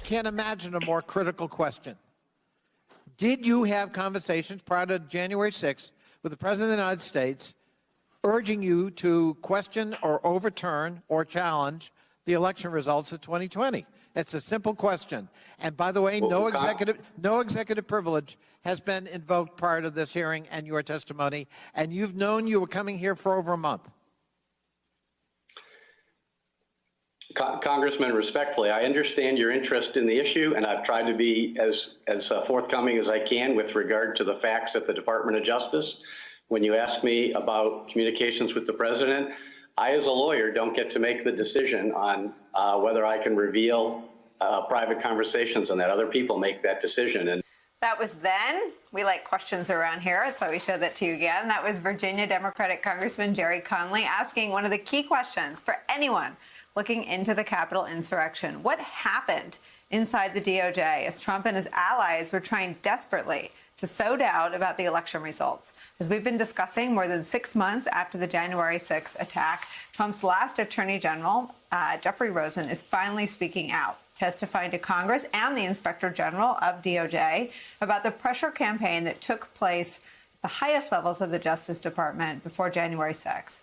can't imagine a more critical question. Did you have conversations prior to January 6th with the President of the United States urging you to question or overturn or challenge the election results of 2020? It's a simple question. And by the way, no executive privilege has been invoked prior to this hearing and your testimony, and you've known you were coming here for over a month. Congressman, respectfully, I understand your interest in the issue, and I've tried to be as forthcoming as I can with regard to the facts at the Department of Justice. When you ask me about communications with the president, I, as a lawyer, don't get to make the decision on whether I can reveal private conversations, and that other people make that decision. And that was then. We like questions around here. That's why we showed that to you again. That was Virginia Democratic Congressman Jerry Conley asking one of the key questions for anyone looking into the Capitol insurrection. What happened inside the DOJ as Trump and his allies were trying desperately to sow doubt about the election results? As we've been discussing, more than 6 months after the January 6th attack, Trump's last Attorney General, Jeffrey Rosen, is finally speaking out, testifying to Congress and the Inspector General of DOJ about the pressure campaign that took place at the highest levels of the Justice Department before January 6th.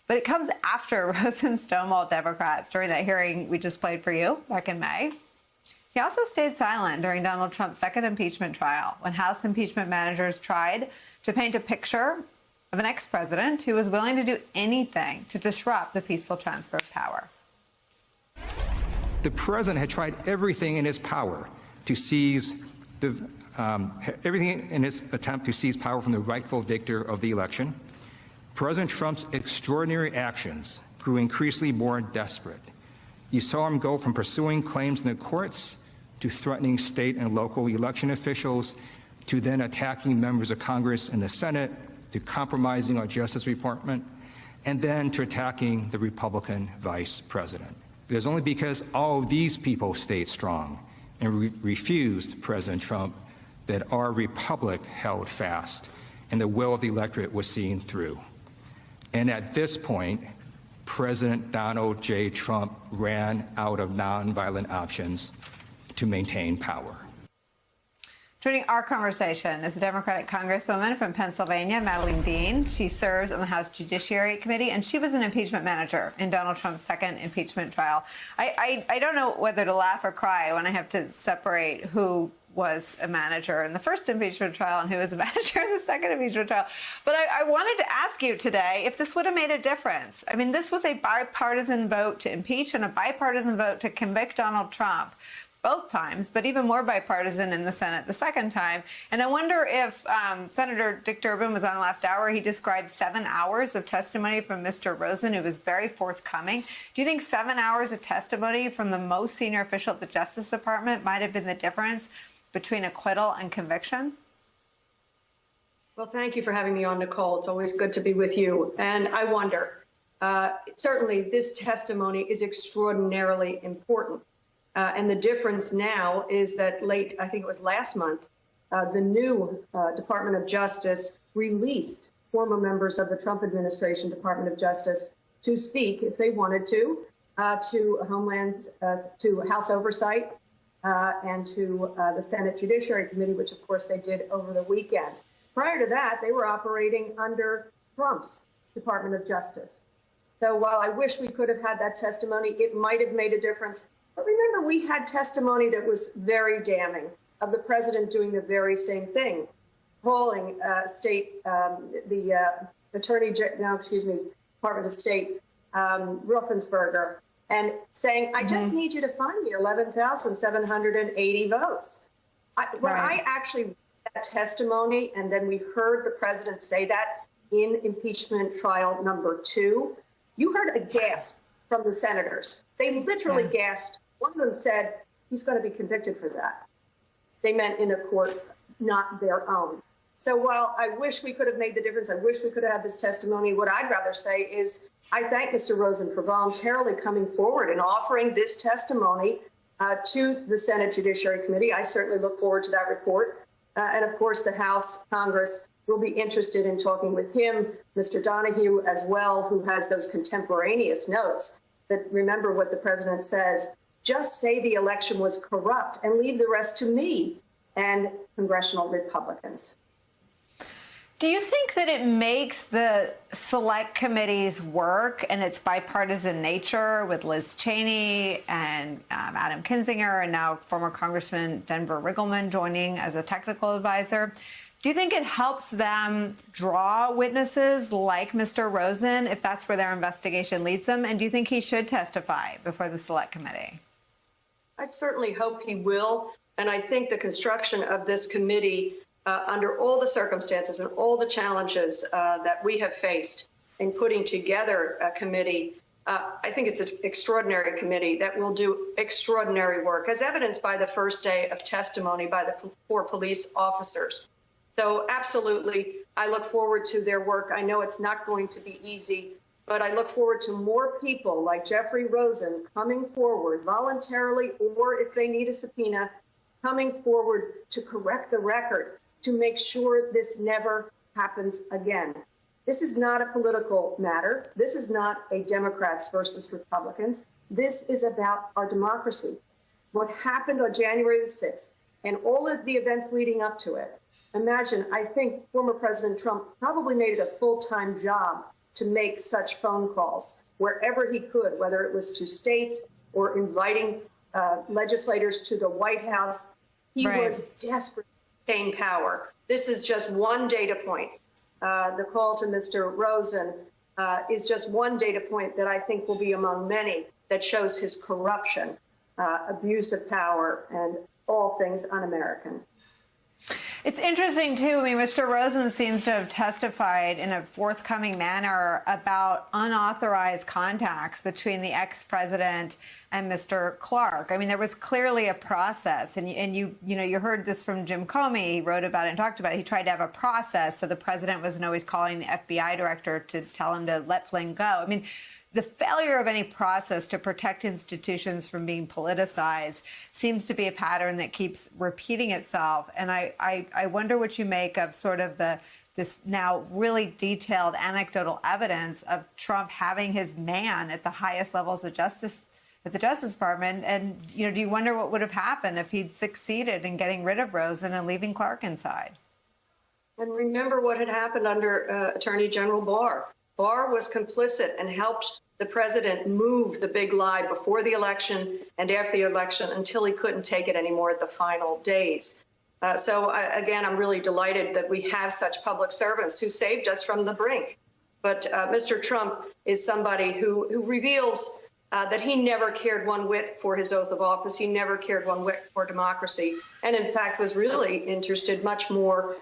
But it comes after Rosen stonewalled Democrats during that hearing we just played for you back in May. He also stayed silent during Donald Trump's second impeachment trial, when House impeachment managers tried to paint a picture of an ex-president who was willing to do anything to disrupt the peaceful transfer of power. The president had tried everything in his power to seize everything in his attempt to seize power from the rightful victor of the election. President Trump's extraordinary actions grew increasingly more desperate. You saw him go from pursuing claims in the courts to threatening state and local election officials, to then attacking members of Congress and the Senate, to compromising our Justice Department, and then to attacking the Republican vice president. It was only because all of these people stayed strong and refused President Trump that our republic held fast and the will of the electorate was seen through. And at this point, President Donald J. Trump ran out of nonviolent options to maintain power. Joining our conversation is a Democratic Congresswoman from Pennsylvania, Madeleine Dean. She serves on the House Judiciary Committee, and she was an impeachment manager in Donald Trump's second impeachment trial. I don't know whether to laugh or cry when I have to separate who was a manager in the first impeachment trial and who was a manager in the second impeachment trial. But I wanted to ask you today if this would have made a difference. I mean, this was a bipartisan vote to impeach and a bipartisan vote to convict Donald Trump both times, but even more bipartisan in the Senate the second time. And I wonder if Senator Dick Durbin was on last hour. He described 7 hours of testimony from Mr. Rosen, who was very forthcoming. Do you think 7 hours of testimony from the most senior official at the Justice Department might have been the difference between acquittal and conviction? Well, thank you for having me on, Nicole. It's always good to be with you. And I wonder, certainly this testimony is extraordinarily important. And the difference now is that I think it was last month, the new Department of Justice released former members of the Trump administration Department of Justice to speak, if they wanted to House Oversight and to the Senate Judiciary Committee, which of course they did over the weekend. Prior to that, they were operating under Trump's Department of Justice. So while I wish we could have had that testimony, it might have made a difference. But remember, we had testimony that was very damning of the president doing the very same thing, calling Department of State, Ruffensberger, and saying, I just need you to find me 11,780 votes. When I actually read that testimony, and then we heard the president say that in impeachment trial number 2, you heard a gasp from the senators. They literally gasped. One of them said, he's going to be convicted for that. They meant in a court not their own. So while I wish we could have made the difference, I wish we could have had this testimony, what I'd rather say is I thank Mr. Rosen for voluntarily coming forward and offering this testimony to the Senate Judiciary Committee. I certainly look forward to that report. And of course, the House, Congress will be interested in talking with him, Mr. Donahue as well, who has those contemporaneous notes that remember what the president says Just say the election was corrupt and leave the rest to me and congressional Republicans. Do you think that it makes the select committee's work and its bipartisan nature with Liz Cheney and Adam Kinzinger and now former Congressman Denver Riggleman joining as a technical advisor, do you think it helps them draw witnesses like Mr. Rosen if that's where their investigation leads them? And do you think he should testify before the select committee? I certainly hope he will. And I think the construction of this committee under all the circumstances and all the challenges that we have faced in putting together a committee, I think it's an extraordinary committee that will do extraordinary work, as evidenced by the first day of testimony by the 4 police officers. So absolutely, I look forward to their work. I know it's not going to be easy, but I look forward to more people like Jeffrey Rosen coming forward voluntarily, or if they need a subpoena, coming forward to correct the record, to make sure this never happens again. This is not a political matter. This is not a Democrats versus Republicans. This is about our democracy. What happened on January the 6th and all of the events leading up to it. Imagine, I think former President Trump probably made it a full-time job to make such phone calls wherever he could, whether it was to states or inviting legislators to the White House. He was desperate to gain power. This is just one data point. The call to Mr. Rosen is just one data point that I think will be among many that shows his corruption, abuse of power, and all things un-American. It's interesting, too. I mean, Mr. Rosen seems to have testified in a forthcoming manner about unauthorized contacts between the ex-president and Mr. Clark. I mean, there was clearly a process, and you heard this from Jim Comey. He wrote about it and talked about it. He tried to have a process, so the president wasn't always calling the FBI director to tell him to let Flynn go. I mean, the failure of any process to protect institutions from being politicized seems to be a pattern that keeps repeating itself. And I wonder what you make of sort of this now really detailed anecdotal evidence of Trump having his man at the highest levels of justice at the Justice Department. And, do you wonder what would have happened if he'd succeeded in getting rid of Rosen and leaving Clark inside? And remember what had happened under Attorney General Barr. Barr was complicit and helped the president move the big lie before the election and after the election until he couldn't take it anymore at the final days. Again, I'm really delighted that we have such public servants who saved us from the brink. But Mr. Trump is somebody who reveals that he never cared one whit for his oath of office. He never cared one whit for democracy, and in fact was really interested much more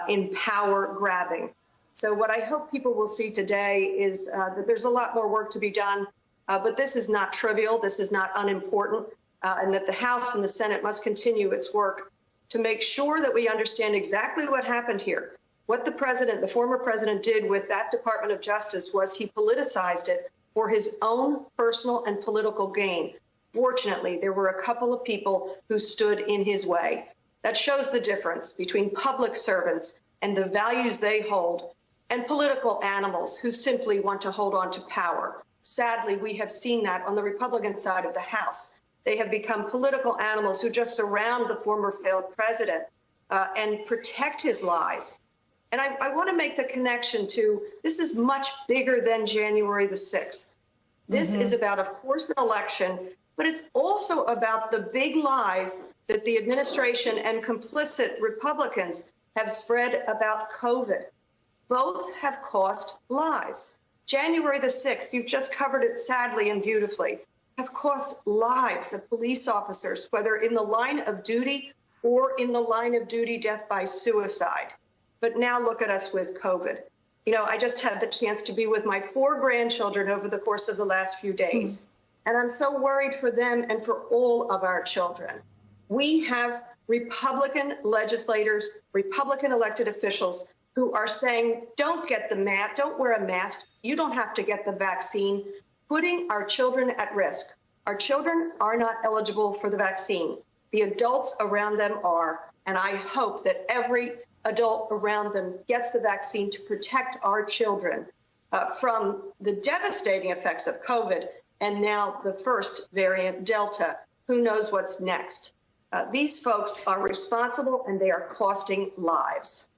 in power grabbing. So what I hope people will see today is that there's a lot more work to be done, but this is not trivial, this is not unimportant, and that the House and the Senate must continue its work to make sure that we understand exactly what happened here. What the former president did with that Department of Justice was he politicized it for his own personal and political gain. Fortunately, there were a couple of people who stood in his way. That shows the difference between public servants and the values they hold and political animals who simply want to hold on to power. Sadly, we have seen that on the Republican side of the House. They have become political animals who just surround the former failed president and protect his lies. And I want to make the connection to this is much bigger than January the 6th. This is about, of course, an election, but it's also about the big lies that the administration and complicit Republicans have spread about COVID. Both have cost lives. January the 6th, you've just covered it sadly and beautifully, have cost lives of police officers, whether in the line of duty or in the line of duty death by suicide. But now look at us with COVID. I just had the chance to be with my 4 grandchildren over the course of the last few days. And I'm so worried for them and for all of our children. We have Republican legislators, Republican elected officials who are saying, don't get the mask, don't wear a mask, you don't have to get the vaccine, putting our children at risk. Our children are not eligible for the vaccine. The adults around them are, and I hope that every adult around them gets the vaccine to protect our children from the devastating effects of COVID and now the first variant, Delta. Who knows what's next? These folks are responsible and they are costing lives.